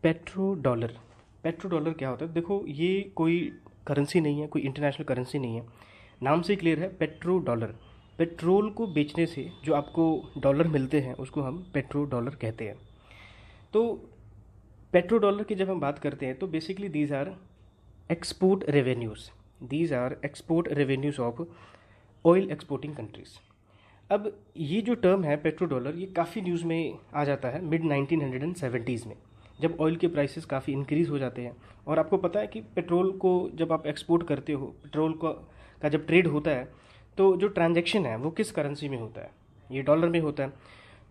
Petro dollar. Petro dollar क्या होता है? देखो, ये कोई करेंसी नहीं है, कोई इंटरनेशनल करेंसी नहीं है। नाम से क्लियर है, पेट्रो डॉलर। पेट्रोल को बेचने से जो आपको डॉलर मिलते हैं उसको हम पेट्रो डॉलर कहते हैं। तो पेट्रो डॉलर की जब हम बात करते हैं तो basically these are export revenues. These are export revenues of oil exporting countries. अब ये जो टर्म है पेट्रो डॉलर, ये काफ़ी न्यूज़ में आ जाता है मिड 1970s में, जब ऑयल के प्राइसेस काफ़ी इंक्रीज़ हो जाते हैं। और आपको पता है कि पेट्रोल को जब आप एक्सपोर्ट करते हो, पेट्रोल का जब ट्रेड होता है तो जो ट्रांजैक्शन है वो किस करेंसी में होता है? ये डॉलर में होता है।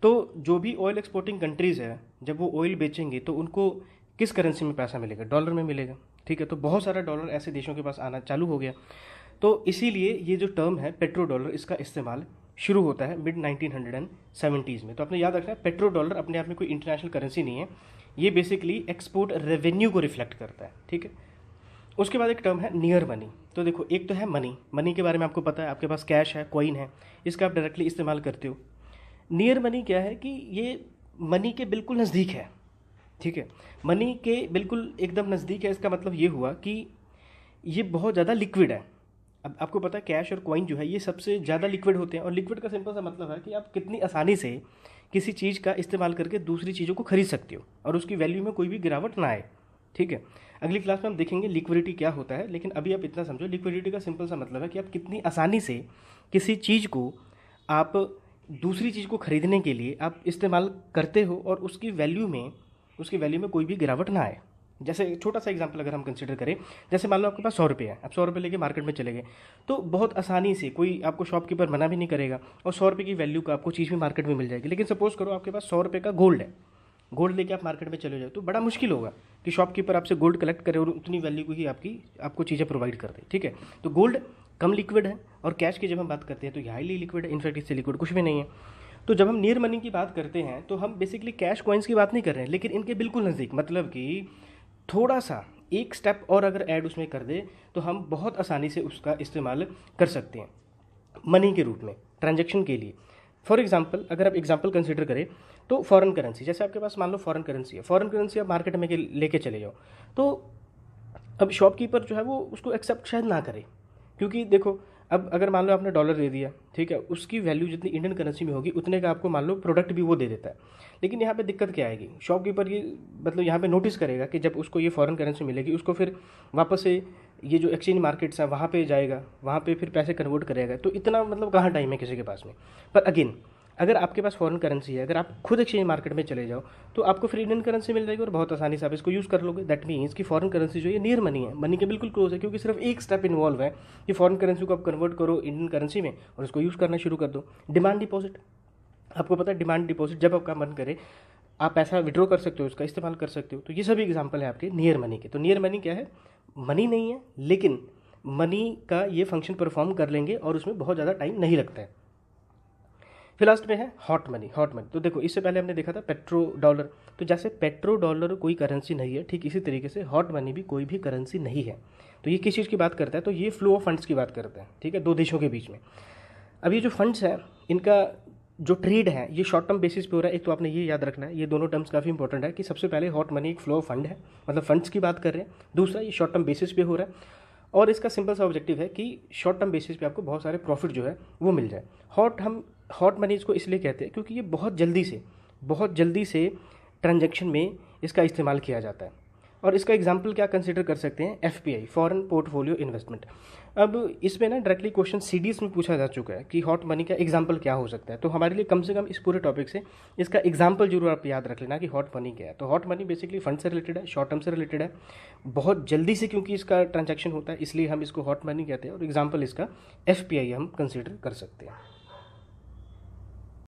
तो जो भी ऑयल एक्सपोर्टिंग कंट्रीज़ है, जब वो ऑयल बेचेंगे तो उनको किस करेंसी में पैसा मिलेगा? डॉलर में मिलेगा। ठीक है, तो बहुत सारा डॉलर ऐसे देशों के पास आना चालू हो गया। तो इसीलिए ये जो टर्म है पेट्रो डॉलर, इसका इस्तेमाल शुरू होता है मिड 1970s में। तो आपने याद रखना है, पेट्रो डॉलर अपने आप में कोई इंटरनेशनल करेंसी नहीं है, ये बेसिकली एक्सपोर्ट रेवेन्यू को रिफ्लेक्ट करता है। ठीक है, उसके बाद एक टर्म है नियर मनी। तो देखो, एक तो है मनी। मनी के बारे में आपको पता है, आपके पास कैश है, कॉइन है, इसका आप डायरेक्टली इस्तेमाल करते हो। नियर मनी क्या है कि ये मनी के बिल्कुल नज़दीक है। ठीक है, मनी के बिल्कुल एकदम नज़दीक है, इसका मतलब ये हुआ कि ये बहुत ज़्यादा लिक्विड है। अब आपको पता है कैश और कॉइन जो है ये सबसे ज़्यादा लिक्विड होते हैं। और लिक्विड का सिंपल सा मतलब है कि आप कितनी आसानी से किसी चीज़ का इस्तेमाल करके दूसरी चीज़ों को खरीद सकते हो और उसकी वैल्यू में कोई भी गिरावट ना आए। ठीक है, अगली क्लास में हम देखेंगे लिक्विडिटी क्या होता है, लेकिन अभी आप इतना समझो, लिक्विडिटी का सिंपल सा मतलब है कि आप कितनी आसानी से किसी चीज़ को आप दूसरी चीज़ को खरीदने के लिए आप इस्तेमाल करते हो और उसकी वैल्यू में कोई भी गिरावट ना आए। जैसे छोटा सा एग्जांपल अगर हम कंसिडर करें, जैसे मान लो आपके पास 100 रुपये है, आप 100 रुपये लेके मार्केट में चले गए, तो बहुत आसानी से कोई आपको शॉपकीपर मना भी नहीं करेगा और 100 रुपये की वैल्यू का आपको चीज़ भी मार्केट में मिल जाएगी। लेकिन सपोज करो आपके पास 100 रुपये का गोल्ड है, गोल्ड लेके आप मार्केट में चले जाओ, तो बड़ा मुश्किल होगा कि शॉपकीपर आपसे गोल्ड कलेक्ट करे और उतनी वैल्यू को ही आपको चीज़ें प्रोवाइड कर दे। ठीक है, तो गोल्ड कम लिक्विड है और कैश की जब हम बात करते हैं तो ये हाईली लिक्विड है। इनफैक्ट इससे लिक्विड कुछ भी नहीं है। तो जब हम नियर मनी की बात करते हैं तो हम बेसिकली कैश कॉइन्स की बात नहीं कर रहे हैं, लेकिन इनके बिल्कुल नज़दीक, मतलब कि थोड़ा सा एक स्टेप और अगर ऐड उसमें कर दे तो हम बहुत आसानी से उसका इस्तेमाल कर सकते हैं मनी के रूप में ट्रांजैक्शन के लिए। फॉर एग्जांपल, अगर आप एग्जांपल कंसिडर करें तो फॉरेन करेंसी, जैसे आपके पास मान लो फॉरेन करेंसी है, फॉरेन करेंसी आप मार्केट में लेके चले जाओ, तो अब शॉपकीपर जो है वो उसको एक्सेप्ट शायद ना करे, क्योंकि देखो अब अगर मान लो आपने डॉलर दे दिया, ठीक है, उसकी वैल्यू जितनी इंडियन करेंसी में होगी उतने का आपको मान लो प्रोडक्ट भी वो दे देता है। लेकिन यहाँ पे दिक्कत क्या आएगी? शॉपकीपर ये मतलब यहाँ पे नोटिस करेगा कि जब उसको ये फॉरेन करेंसी मिलेगी उसको फिर वापस से ये जो एक्सचेंज मार्केट्स है वहाँ पे जाएगा, वहाँ पे फिर पैसे कन्वर्ट करेगा। तो इतना मतलब कहाँ टाइम है किसी के पास में? पर अगेन, अगर आपके पास फॉरेन करेंसी है, अगर आप खुद एक्सचेंज मार्केट में चले जाओ तो आपको फिर इंडियन करेंसी मिल जाएगी और बहुत आसानी से आप इसको यूज़ कर लोगे। दैट मीन्स कि फॉरेन करेंसी जो है नियर मनी है, मनी के बिल्कुल क्लोज है, क्योंकि सिर्फ एक स्टेप इन्वॉल्व है कि फॉरेन करेंसी को आप कन्वर्ट करो इंडियन करेंसी में और उसको यूज़ करना शुरू कर दो। डिमांड डिपॉजिट, आपको पता है डिमांड डिपॉजिट जब आपका मन करे आप पैसा विड्रॉ कर सकते हो, उसका इस्तेमाल कर सकते हो। तो ये सभी एग्जाम्पल है आपके नियर मनी के। तो नियर मनी क्या है? मनी नहीं है, लेकिन मनी का ये फंक्शन परफॉर्म कर लेंगे और उसमें बहुत ज़्यादा टाइम नहीं लगता है। फिर लास्ट में है हॉट मनी। हॉट मनी, तो देखो इससे पहले हमने देखा था पेट्रो डॉलर। तो जैसे पेट्रो डॉलर कोई करेंसी नहीं है, ठीक इसी तरीके से हॉट मनी भी कोई भी करेंसी नहीं है। तो ये किस चीज़ की बात करता है? तो ये फ्लो ऑफ फंड्स की बात करता है। ठीक है, दो देशों के बीच में। अब ये जो फंड्स है, इनका जो ट्रेड है ये शॉर्ट टर्म बेसिस पे हो रहा है। एक तो आपने ये याद रखना है, ये दोनों टर्म्स काफ़ी इंपॉर्टेंट है कि सबसे पहले हॉट मनी एक फ्लो ऑफ फंड है, मतलब फंड्स की बात कर रहे हैं। दूसरा, ये शॉर्ट टर्म बेसिस पे हो रहा है और इसका सिंपल सा ऑब्जेक्टिव है कि शॉर्ट टर्म बेसिस पे आपको बहुत सारे प्रॉफिट जो है वो मिल जाए। हॉट मनी इसको इसलिए कहते हैं क्योंकि ये बहुत जल्दी से ट्रांजैक्शन में इसका इस्तेमाल किया जाता है। और इसका एग्जांपल क्या कंसिडर कर सकते हैं? FPI, foreign portfolio investment. अब इसमें ना डायरेक्टली क्वेश्चन सीडीएस में पूछा जा चुका है कि हॉट मनी का एग्जांपल क्या हो सकता है। तो हमारे लिए कम से कम इस पूरे टॉपिक से इसका एग्जांपल जरूर आप याद रख लेना कि हॉट मनी क्या है। तो हॉट मनी बेसिकली फंड से रिलेटेड है, शॉर्ट टर्म से रिलेटेड है, बहुत जल्दी से क्योंकि इसका ट्रांजैक्शन होता है इसलिए हम इसको हॉट मनी कहते हैं और एग्जाम्पल इसका एफपीआई हम कंसिडर कर सकते हैं।